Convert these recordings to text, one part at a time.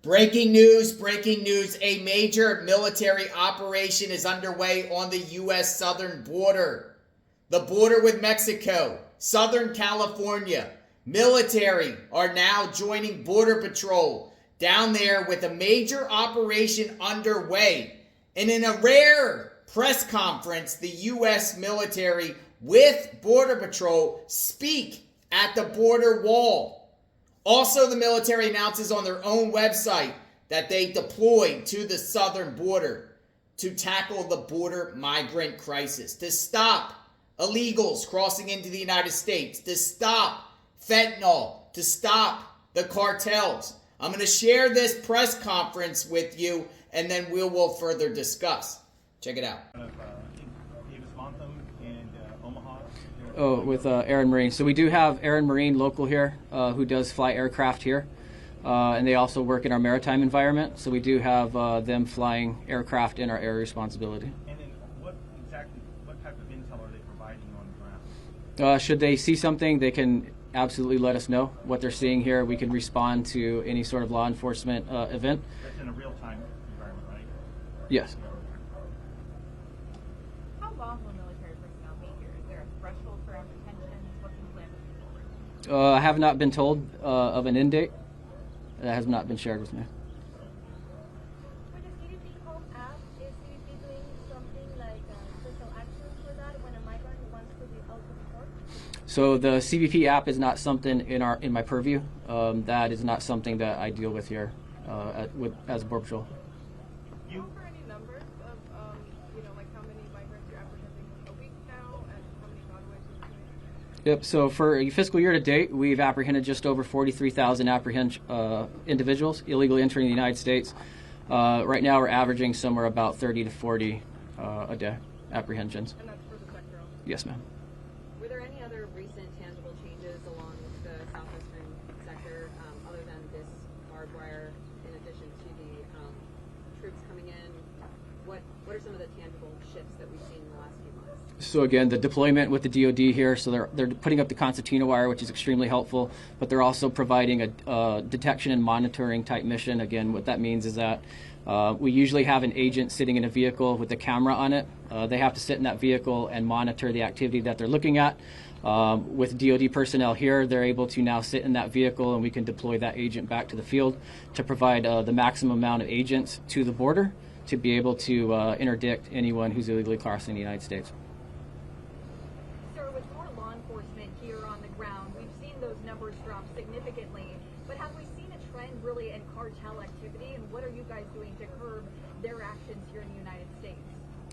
Breaking news, a major military operation is underway on the U.S. southern border. The border with Mexico, Southern California. Military are now joining Border Patrol down there with a major operation underway. And in a rare press conference, the U.S. military with Border Patrol speak at the border wall. Also, the military announces on their own website that they deployed to the southern border to tackle the border migrant crisis, to stop illegals crossing into the United States, to stop fentanyl, to stop the cartels. I'm going to share this press conference with you, and then we will further discuss. Check it out. Oh, with Air Marine. So we do have Air Marine local here who does fly aircraft here. And they also work in our maritime environment. So we do have them flying aircraft in our area responsibility. And then what type of intel are they providing on the ground? Should they see something, they can absolutely let us know what they're seeing here. We can respond to any sort of law enforcement event. That's in a real-time environment, right? Yes. How long will military personnel be here? Is there a threshold for apprehension? What can plan moving forward? I have not been told of an end date. That has not been shared with me. For the CBP Home app, is CBP doing something like social actions for that when a migrant wants to be out of court? So the CBP app is not something in my purview. That is not something that I deal with here as Border Patrol. Do you offer any numbers of, like how many migrants you're apprehending a week now and how many gotaways you're doing? Yep. So for a fiscal year to date, we've apprehended just over 43,000 individuals illegally entering the United States. Right now, we're averaging somewhere about 30 to 40 a day apprehensions. And that's for the sector also? Yes, ma'am. Were there any other recent tangible changes along the southwestern sector other than this barbed wire, in addition to the troops coming in? What are some of the tangible shifts that we've seen in the last few months? So again, the deployment with the DoD here, so they're putting up the concertina wire, which is extremely helpful, but they're also providing a detection and monitoring type mission. Again, what that means is that we usually have an agent sitting in a vehicle with a camera on it. They have to sit in that vehicle and monitor the activity that they're looking at. With DoD personnel here, they're able to now sit in that vehicle, and we can deploy that agent back to the field to provide the maximum amount of agents to the border to be able to interdict anyone who's illegally crossing the United States. Sir, with more law enforcement here on the ground, we've seen those numbers drop significantly, but have we seen a trend really in cartel activity, and what are you guys doing to curb their actions here in the United States?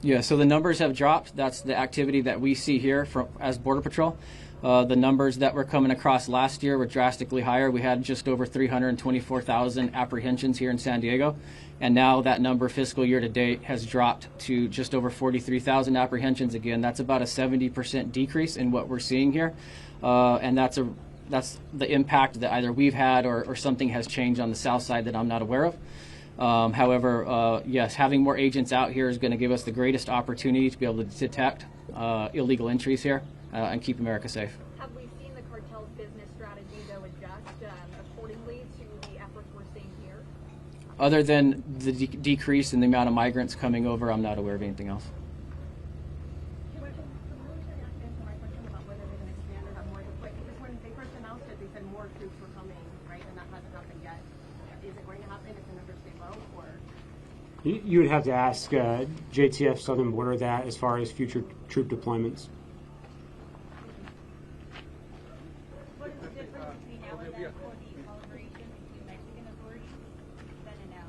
Yeah, so the numbers have dropped. That's the activity that we see here as Border Patrol. The numbers that were coming across last year were drastically higher. We had just over 324,000 apprehensions here in San Diego. And now that number fiscal year to date has dropped to just over 43,000 apprehensions. Again, that's about a 70% decrease in what we're seeing here. And that's the impact that either we've had or something has changed on the south side that I'm not aware of. However, yes, having more agents out here is going to give us the greatest opportunity to be able to detect illegal entries here and keep America safe. Have we seen the cartel's business strategy, though, adjust accordingly to the efforts we're seeing here? Other than the decrease in the amount of migrants coming over, I'm not aware of anything else. My question about whether they're going to expand or have more deployed, because when they first announced it, they said more troops were coming, right? And that hasn't happened yet. Is it going to happen if the numbers stay low, or? You would have to ask JTF Southern Border that as far as future troop deployments. What is the difference between now and then for the collaboration between Mexican authorities then and now?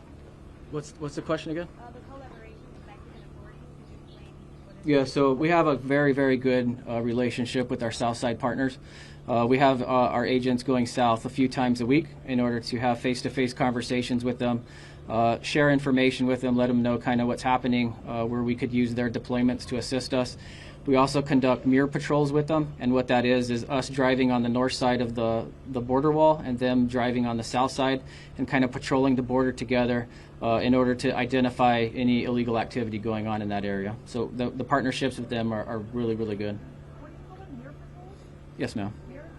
What's the question again? The collaboration with Mexican authorities, could you explain what is? Yeah, so we have a very, very good relationship with our Southside partners. We have our agents going south a few times a week in order to have face-to-face conversations with them, share information with them, let them know kind of what's happening, where we could use their deployments to assist us. We also conduct mirror patrols with them, and what that is us driving on the north side of the border wall and them driving on the south side and kind of patrolling the border together in order to identify any illegal activity going on in that area. So the partnerships with them are really, really good. What do you call them, mirror patrols? Yes, ma'am. Mirror?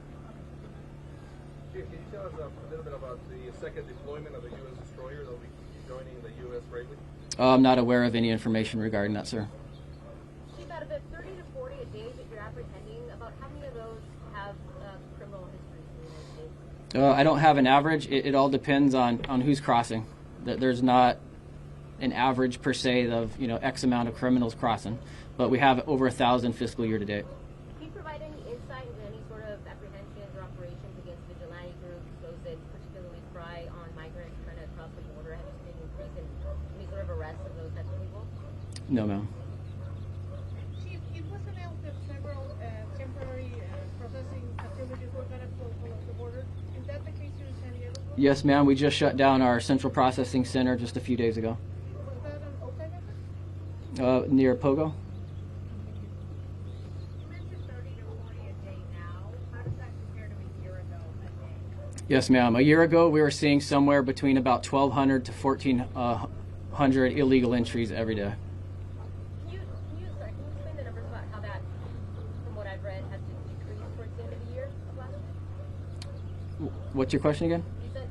Chief, can you tell us a little bit about the second deployment of the U.S. destroyer that will be joining the U.S. bravely? I'm not aware of any information regarding that, sir. Chief, out of the 30 to 40 a day that you're apprehending, about how many of those have criminal histories in the United States? I don't have an average. It all depends on who's crossing. There's not an average per se of X amount of criminals crossing, but we have over 1,000 fiscal year to date. Can you provide any insight into any sort of apprehensions or operations against vigilante groups, those that particularly prey on migrants trying to cross the border? Have you seen an increase in any sort of arrests of those types of people? No, ma'am. Chief, it was announced that several temporary processing facilities were going to close along the border. Is that the case here in San Diego? Yes, ma'am. We just shut down our central processing center just a few days ago. Was that an open? Near Pogo. You mentioned 30 to 40 a day now. How does that compare to a year ago a day? Yes, ma'am. A year ago, we were seeing somewhere between about 1,200 to 1,400 illegal entries every day. Can you explain the numbers about how that, from what I've read, has decreased towards the end of the year of last year? What's your question again? You said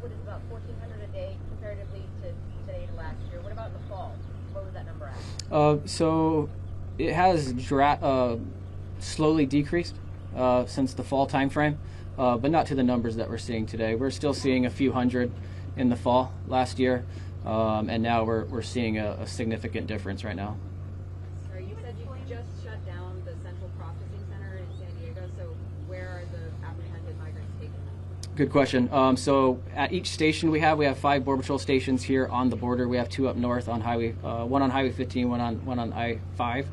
what is about 1,400 a day comparatively to today to last year. What about in the fall? What was that number at? So it has slowly decreased since the fall time frame, but not to the numbers that we're seeing today. We're still seeing a few hundred in the fall last year, and now we're seeing a significant difference right now. Sorry, you said you just shut down the central processing center in San Diego, so where are the apprehended migrants taking them? Good question. So at each station we have 5 Border Patrol stations here on the border. We have 2 up north on one on Highway 15, one on I-5.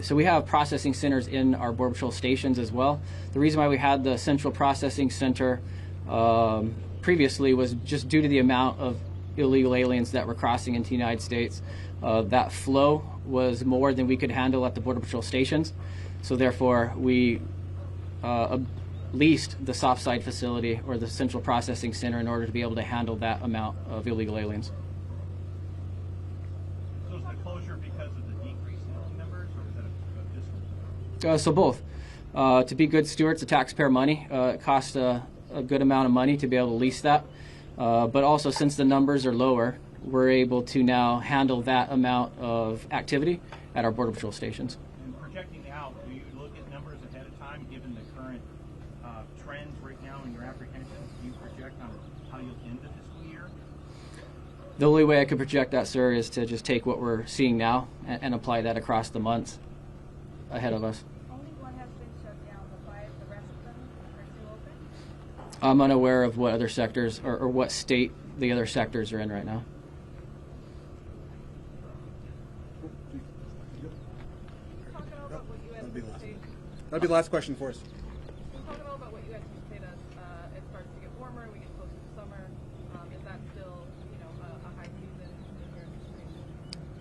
So we have processing centers in our Border Patrol stations as well. The reason why we had the central processing center previously was just due to the amount of illegal aliens that were crossing into the United States. That flow was more than we could handle at the Border Patrol stations. So therefore, we leased the soft side facility or the central processing center in order to be able to handle that amount of illegal aliens. So is the closure because of the decrease in numbers, or is that a fiscal? So both. To be good stewards of taxpayer money, it costs a good amount of money to be able to lease that. But also, since the numbers are lower, we're able to now handle that amount of activity at our Border Patrol stations. And projecting out, do you look at numbers ahead of time, given the current trends right now in your apprehensions? Do you project on how you'll end the fiscal year? The only way I could project that, sir, is to just take what we're seeing now and apply that across the months ahead of us. Only one has been shut down. The rest of them are still open? I'm unaware of what other sectors or what state the other sectors are in right now. That'll be the last question for us. Can you talk at all about what you anticipate as it starts to get warmer and we get closer to summer? Is that still, a high season in your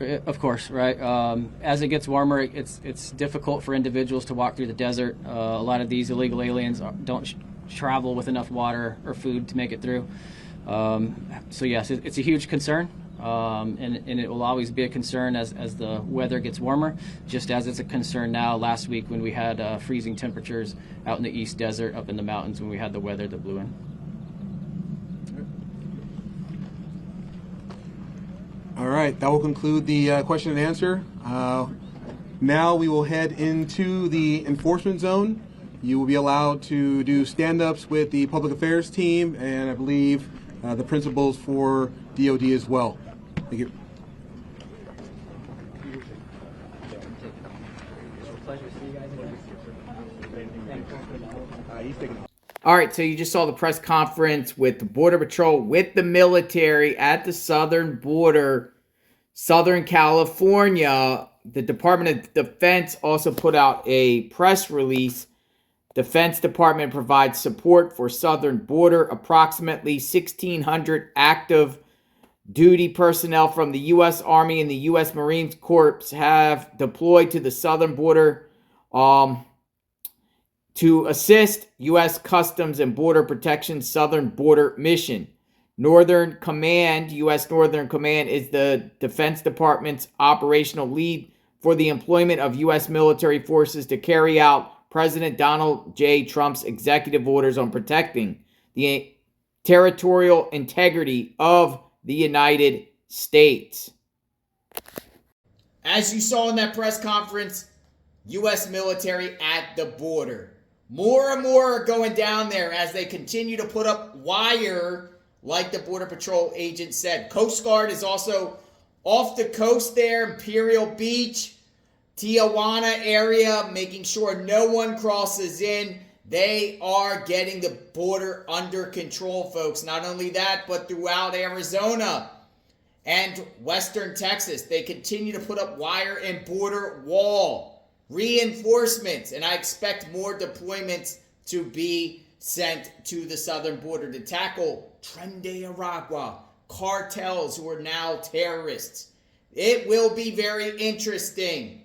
anticipation? Of course, right. As it gets warmer, it's difficult for individuals to walk through the desert. A lot of these illegal aliens don't travel with enough water or food to make it through. So yes, it's a huge concern, and it will always be a concern as the weather gets warmer, just as it's a concern now. Last week when we had freezing temperatures out in the East Desert, up in the mountains, when we had the weather that blew in. All right, that will conclude the question and answer. Now we will head into the enforcement zone. You will be allowed to do stand-ups with the public affairs team and I believe the principals for DOD as well. Thank you. All right, so you just saw the press conference with the Border Patrol, with the military at the southern border, Southern California. The Department of Defense also put out a press release. Defense Department provides support for southern border. Approximately 1,600 active duty personnel from the U.S. Army and the U.S. Marine Corps have deployed to the southern border to assist U.S. Customs and Border Protection Southern Border Mission. Northern Command, U.S. Northern Command, is the Defense Department's operational lead for the employment of U.S. military forces to carry out President Donald J. Trump's executive orders on protecting the territorial integrity of the United States. As you saw in that press conference, U.S. military at the border. More and more are going down there as they continue to put up wire, like the Border Patrol agent said. Coast Guard is also off the coast there, Imperial Beach, Tijuana area, making sure no one crosses in. They are getting the border under control, folks. Not only that, but throughout Arizona and western Texas, they continue to put up wire and border wall reinforcements, and I expect more deployments to be sent to the southern border to tackle Tren de Aragua, cartels who are now terrorists. It will be very interesting.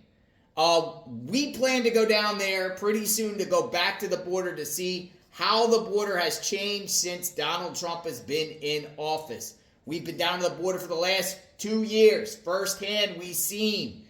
We plan to go down there pretty soon to go back to the border to see how the border has changed since Donald Trump has been in office. We've been down to the border for the last 2 years. Firsthand, we've seen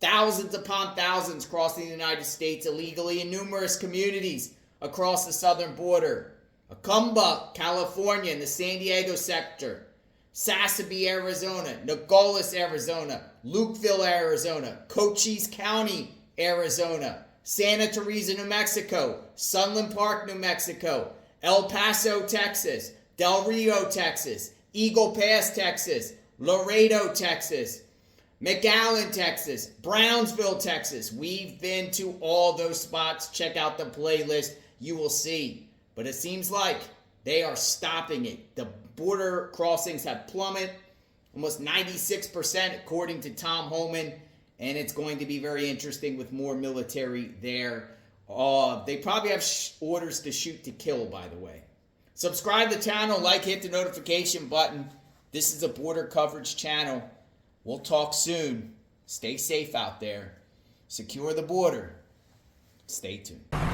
thousands upon thousands crossing the United States illegally in numerous communities across the southern border. Jacumba, California, in the San Diego sector. Sasabe, Arizona. Nogales, Arizona. Lukeville, Arizona. Cochise County, Arizona. Santa Teresa, New Mexico. Sunland Park, New Mexico. El Paso, Texas. Del Rio, Texas. Eagle Pass, Texas. Laredo, Texas. McAllen, Texas. Brownsville, Texas. We've been to all those spots. Check out the playlist. You will see. But it seems like they are stopping it. The border crossings have plummeted almost 96% according to Tom Homan. And it's going to be very interesting with more military there. They probably have orders to shoot to kill, by the way. Subscribe to the channel, hit the notification button. This is a border coverage channel. We'll talk soon. Stay safe out there. Secure the border. Stay tuned.